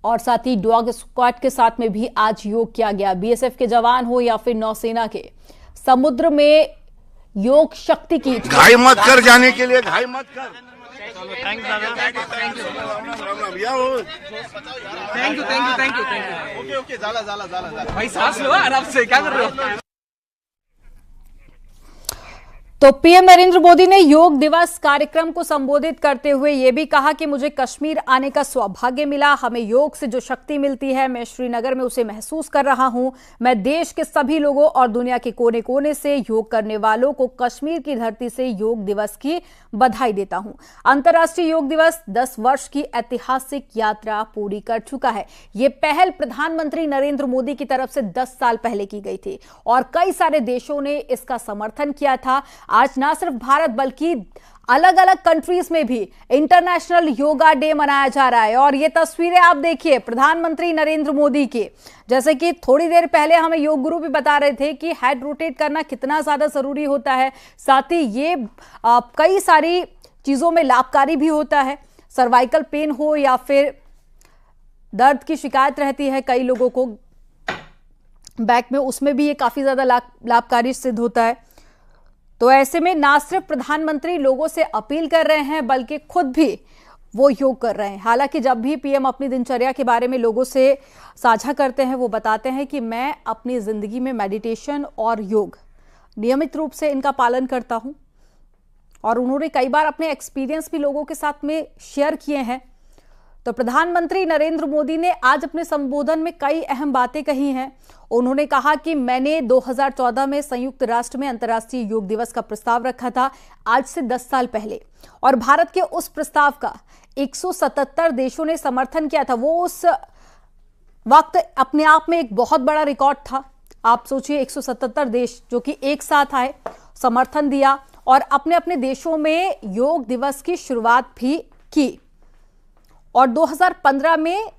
और साथ ही dog squad के साथ में भी आज योग किया गया। बीएसएफ के जवान हो या फिर नौसेना के, समुद्र में योग शक्ति की घाई मत कर जाने के लिए, घाई मत कर। Thank you. ओके जाला भाई, सांस लो आराम से, क्या कर रहे हो? तो पीएम नरेंद्र मोदी ने योग दिवस कार्यक्रम को संबोधित करते हुए यह भी कहा कि मुझे कश्मीर आने का सौभाग्य मिला। हमें योग से जो शक्ति मिलती है, मैं श्रीनगर में उसे महसूस कर रहा हूं। मैं देश के सभी लोगों और दुनिया के कोने कोने से योग करने वालों को कश्मीर की धरती से योग दिवस की बधाई देता हूं। अंतर्राष्ट्रीय योग दिवस 10 वर्ष की ऐतिहासिक यात्रा पूरी कर चुका है। ये पहल प्रधानमंत्री नरेंद्र मोदी की तरफ से 10 साल पहले की गई थी और कई सारे देशों ने इसका समर्थन किया था। आज ना सिर्फ भारत बल्कि अलग अलग कंट्रीज में भी इंटरनेशनल योगा डे मनाया जा रहा है। और ये तस्वीरें आप देखिए प्रधानमंत्री नरेंद्र मोदी की, जैसे कि थोड़ी देर पहले हमें योग गुरु भी बता रहे थे कि हेड रोटेट करना कितना ज्यादा जरूरी होता है। साथ ही ये कई सारी चीजों में लाभकारी भी होता है। सर्वाइकल पेन हो या फिर दर्द की शिकायत रहती है कई लोगों को बैक में, उसमें भी ये काफी ज्यादा लाभकारी सिद्ध होता है। तो ऐसे में ना सिर्फ प्रधानमंत्री लोगों से अपील कर रहे हैं बल्कि खुद भी वो योग कर रहे हैं। हालांकि जब भी पीएम अपनी दिनचर्या के बारे में लोगों से साझा करते हैं, वो बताते हैं कि मैं अपनी जिंदगी में मेडिटेशन और योग नियमित रूप से इनका पालन करता हूं। और उन्होंने कई बार अपने एक्सपीरियंस भी लोगों के साथ में शेयर किए हैं। तो प्रधानमंत्री नरेंद्र मोदी ने आज अपने संबोधन में कई अहम बातें कही हैं। उन्होंने कहा कि मैंने 2014 में संयुक्त राष्ट्र में अंतर्राष्ट्रीय योग दिवस का प्रस्ताव रखा था, आज से 10 साल पहले, और भारत के उस प्रस्ताव का 177 देशों ने समर्थन किया था। वो उस वक्त अपने आप में एक बहुत बड़ा रिकॉर्ड था। आप सोचिए 177 देश जो कि एक साथ आए, समर्थन दिया और अपने अपने देशों में योग दिवस की शुरुआत भी की। और 2015 में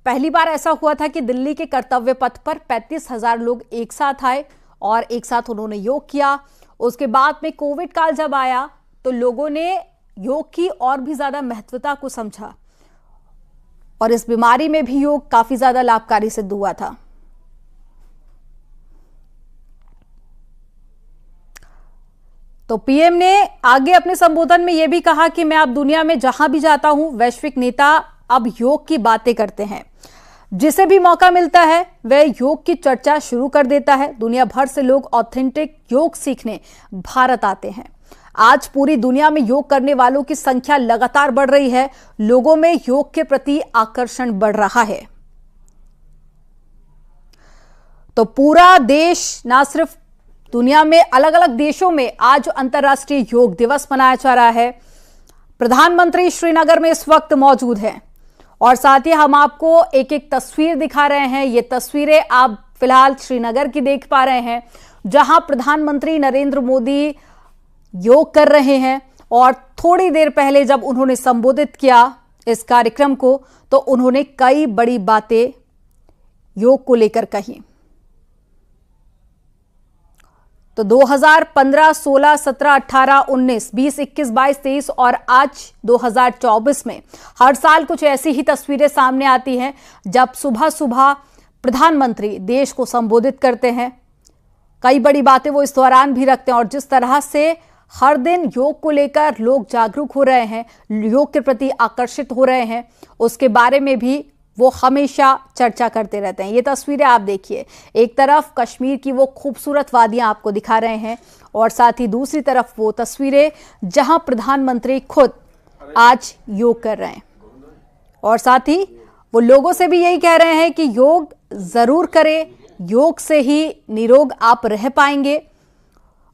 पहली बार ऐसा हुआ था कि दिल्ली के कर्तव्य पथ पर 35,000 लोग एक साथ आए और एक साथ उन्होंने योग किया। उसके बाद में कोविड काल जब आया तो लोगों ने योग की और भी ज्यादा महत्वता को समझा और इस बीमारी में भी योग काफी ज्यादा लाभकारी सिद्ध हुआ था। तो पीएम ने आगे अपने संबोधन में यह भी कहा कि मैं अब दुनिया में जहां भी जाता हूं, वैश्विक नेता अब योग की बातें करते हैं। जिसे भी मौका मिलता है वह योग की चर्चा शुरू कर देता है। दुनिया भर से लोग ऑथेंटिक योग सीखने भारत आते हैं। आज पूरी दुनिया में योग करने वालों की संख्या लगातार बढ़ रही है। लोगों में योग के प्रति आकर्षण बढ़ रहा है। तो पूरा देश, ना सिर्फ दुनिया में अलग अलग देशों में आज अंतर्राष्ट्रीय योग दिवस मनाया जा रहा है। प्रधानमंत्री श्रीनगर में इस वक्त मौजूद हैं और साथ ही हम आपको एक एक तस्वीर दिखा रहे हैं। ये तस्वीरें आप फिलहाल श्रीनगर की देख पा रहे हैं, जहां प्रधानमंत्री नरेंद्र मोदी योग कर रहे हैं। और थोड़ी देर पहले जब उन्होंने संबोधित किया इस कार्यक्रम को, तो उन्होंने कई बड़ी बातें योग को लेकर कही। तो 2015, 16, 17, 18, 19, 20, 21, 22, 23 और आज 2024 में हर साल कुछ ऐसी ही तस्वीरें सामने आती हैं जब सुबह सुबह प्रधानमंत्री देश को संबोधित करते हैं। कई बड़ी बातें वो इस दौरान भी रखते हैं और जिस तरह से हर दिन योग को लेकर लोग जागरूक हो रहे हैं, योग के प्रति आकर्षित हो रहे हैं, उसके बारे में भी वो हमेशा चर्चा करते रहते हैं। ये तस्वीरें आप देखिए, एक तरफ कश्मीर की वो खूबसूरत वादियां आपको दिखा रहे हैं और साथ ही दूसरी तरफ वो तस्वीरें जहां प्रधानमंत्री खुद आज योग कर रहे हैं। और साथ ही वो लोगों से भी यही कह रहे हैं कि योग जरूर करें, योग से ही निरोग आप रह पाएंगे।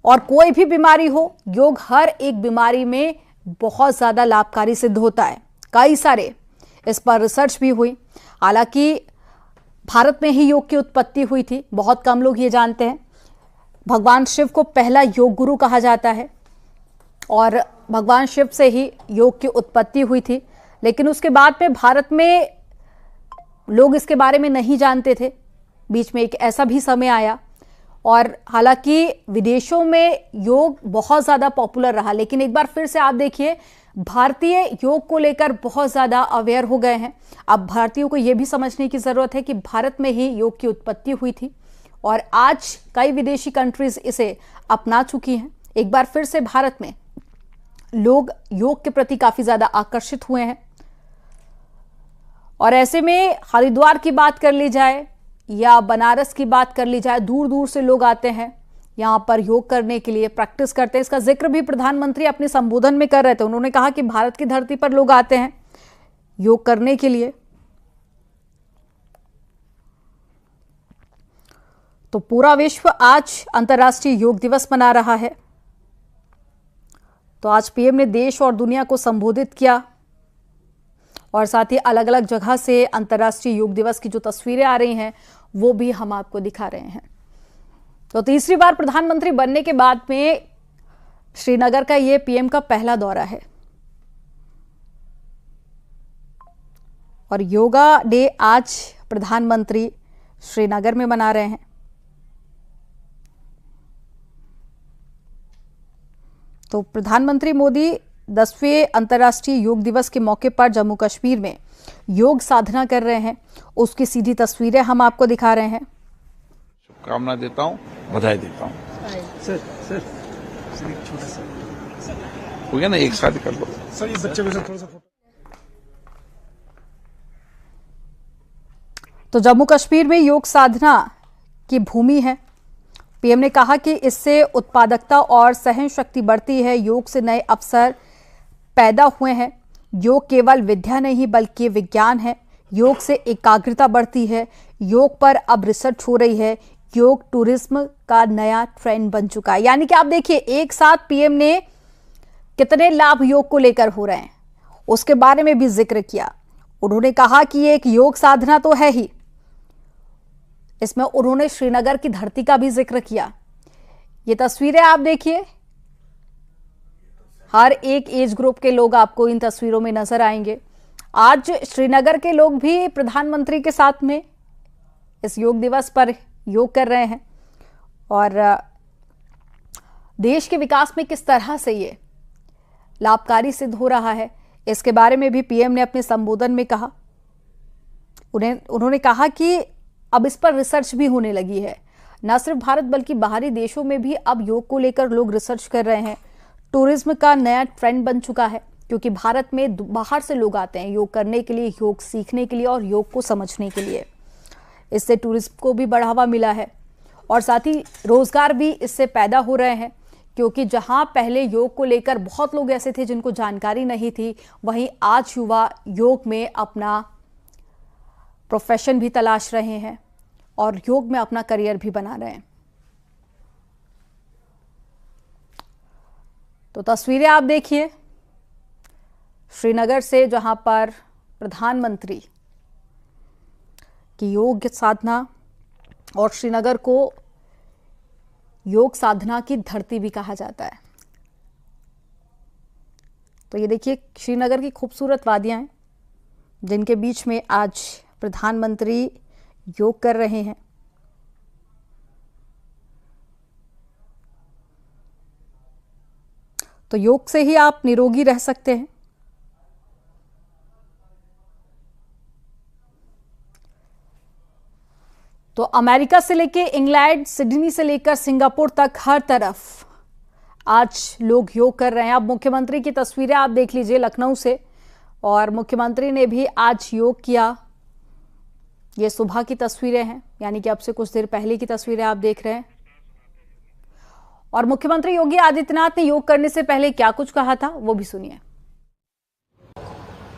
और कोई भी बीमारी हो, योग हर एक बीमारी में बहुत ज्यादा लाभकारी सिद्ध होता है। कई सारे इस पर रिसर्च भी हुई। हालांकि भारत में ही योग की उत्पत्ति हुई थी, बहुत कम लोग ये जानते हैं। भगवान शिव को पहला योग गुरु कहा जाता है और भगवान शिव से ही योग की उत्पत्ति हुई थी। लेकिन उसके बाद में भारत में लोग इसके बारे में नहीं जानते थे। बीच में एक ऐसा भी समय आया और हालांकि विदेशों में योग बहुत ज़्यादा पॉपुलर रहा, लेकिन एक बार फिर से आप देखिए भारतीय योग को लेकर बहुत ज्यादा अवेयर हो गए हैं। अब भारतीयों को यह भी समझने की जरूरत है कि भारत में ही योग की उत्पत्ति हुई थी और आज कई विदेशी कंट्रीज इसे अपना चुकी हैं। एक बार फिर से भारत में लोग योग के प्रति काफी ज्यादा आकर्षित हुए हैं और ऐसे में हरिद्वार की बात कर ली जाए या बनारस की बात कर ली जाए, दूर दूर से लोग आते हैं यहां पर योग करने के लिए, प्रैक्टिस करते हैं। इसका जिक्र भी प्रधानमंत्री अपने संबोधन में कर रहे थे। उन्होंने कहा कि भारत की धरती पर लोग आते हैं योग करने के लिए। तो पूरा विश्व आज अंतर्राष्ट्रीय योग दिवस मना रहा है। तो आज पीएम ने देश और दुनिया को संबोधित किया और साथ ही अलग अलग जगह से अंतर्राष्ट्रीय योग दिवस की जो तस्वीरें आ रही हैं वो भी हम आपको दिखा रहे हैं। तो तीसरी बार प्रधानमंत्री बनने के बाद में श्रीनगर का ये पीएम का पहला दौरा है और योगा डे आज प्रधानमंत्री श्रीनगर में मना रहे हैं। तो प्रधानमंत्री मोदी 10वें अंतर्राष्ट्रीय योग दिवस के मौके पर जम्मू कश्मीर में योग साधना कर रहे हैं, उसकी सीधी तस्वीरें हम आपको दिखा रहे हैं। शुभकामना देता हूं, बधाई देता हूं। हो गया ना, एक साथ कर लो सर। ये बच्चे में थोड़ा सा तो जम्मू कश्मीर में योग साधना की भूमि है। पीएम ने कहा कि इससे उत्पादकता और सहन शक्ति बढ़ती है, योग से नए अवसर पैदा हुए हैं। योग केवल विद्या नहीं बल्कि विज्ञान है। योग से एकाग्रता बढ़ती है। योग पर अब रिसर्च हो रही है। योग टूरिज्म का नया ट्रेंड बन चुका है। यानी कि आप देखिए एक साथ पीएम ने कितने लाभ योग को लेकर हो रहे हैं उसके बारे में भी जिक्र किया। उन्होंने कहा कि ये एक योग साधना तो है ही, इसमें उन्होंने श्रीनगर की धरती का भी जिक्र किया। ये तस्वीरें आप देखिए, हर एक एज ग्रुप के लोग आपको इन तस्वीरों में नजर आएंगे। आज श्रीनगर के लोग भी प्रधानमंत्री के साथ में इस योग दिवस पर योग कर रहे हैं और देश के विकास में किस तरह से ये लाभकारी सिद्ध हो रहा है इसके बारे में भी पीएम ने अपने संबोधन में कहा। उन्होंने कहा कि अब इस पर रिसर्च भी होने लगी है। न सिर्फ भारत बल्कि बाहरी देशों में भी अब योग को लेकर लोग रिसर्च कर रहे हैं। टूरिज्म का नया ट्रेंड बन चुका है क्योंकि भारत में बाहर से लोग आते हैं योग करने के लिए, योग सीखने के लिए और योग को समझने के लिए। इससे टूरिज्म को भी बढ़ावा मिला है और साथ ही रोजगार भी इससे पैदा हो रहे हैं क्योंकि जहां पहले योग को लेकर बहुत लोग ऐसे थे जिनको जानकारी नहीं थी, वहीं आज युवा योग में अपना प्रोफेशन भी तलाश रहे हैं और योग में अपना करियर भी बना रहे हैं। तो तस्वीरें आप देखिए श्रीनगर से, जहां पर प्रधानमंत्री की योग साधना, और श्रीनगर को योग साधना की धरती भी कहा जाता है। तो ये देखिए श्रीनगर की खूबसूरत वादियां हैं जिनके बीच में आज प्रधानमंत्री योग कर रहे हैं। तो योग से ही आप निरोगी रह सकते हैं। तो अमेरिका से लेकर इंग्लैंड, सिडनी से लेकर सिंगापुर तक हर तरफ आज लोग योग कर रहे हैं। अब मुख्यमंत्री की तस्वीरें आप देख लीजिए लखनऊ से, और मुख्यमंत्री ने भी आज योग किया। ये सुबह की तस्वीरें हैं, यानी कि अब से कुछ देर पहले की तस्वीरें आप देख रहे हैं। और मुख्यमंत्री योगी आदित्यनाथ ने योग करने से पहले क्या कुछ कहा था वो भी सुनिए।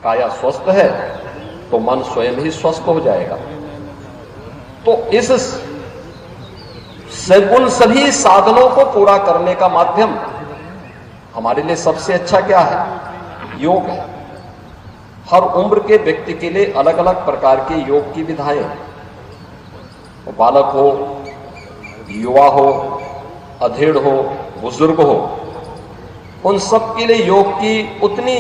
काया स्वस्थ है तो मन स्वयं ही स्वस्थ हो जाएगा। तो इस उन सभी साधनों को पूरा करने का माध्यम हमारे लिए सबसे अच्छा क्या है? योग है। हर उम्र के व्यक्ति के लिए अलग अलग प्रकार के योग की विधाएं हैं। वो बालक हो, युवा हो, अधेड़ हो, बुजुर्ग हो, उन सब के लिए योग की उतनी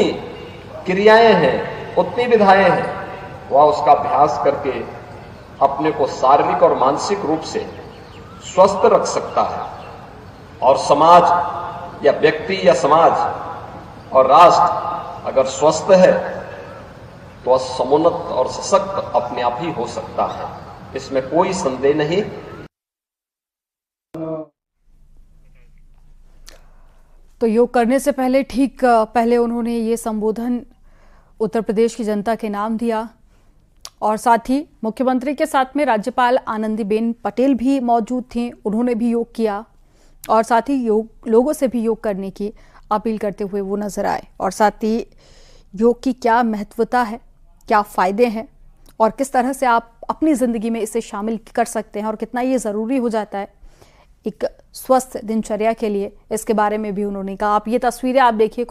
क्रियाएं हैं, उतनी विधाएं हैं। वह उसका अभ्यास करके अपने को शारीरिक और मानसिक रूप से स्वस्थ रख सकता है और समाज या व्यक्ति या समाज और राष्ट्र अगर स्वस्थ है तो समुन्नत और सशक्त अपने आप ही हो सकता है, इसमें कोई संदेह नहीं। तो योग करने से पहले ठीक पहले उन्होंने ये संबोधन उत्तर प्रदेश की जनता के नाम दिया और साथ ही मुख्यमंत्री के साथ में राज्यपाल आनंदीबेन पटेल भी मौजूद थी। उन्होंने भी योग किया और साथ ही लोगों से भी योग करने की अपील करते हुए वो नजर आए और साथ ही योग की क्या महत्वता है, क्या फायदे हैं और किस तरह से आप अपनी जिंदगी में इसे शामिल कर सकते हैं और कितना ये जरूरी हो जाता है एक स्वस्थ दिनचर्या के लिए, इसके बारे में भी उन्होंने कहा। आप ये तस्वीरें आप देखिए।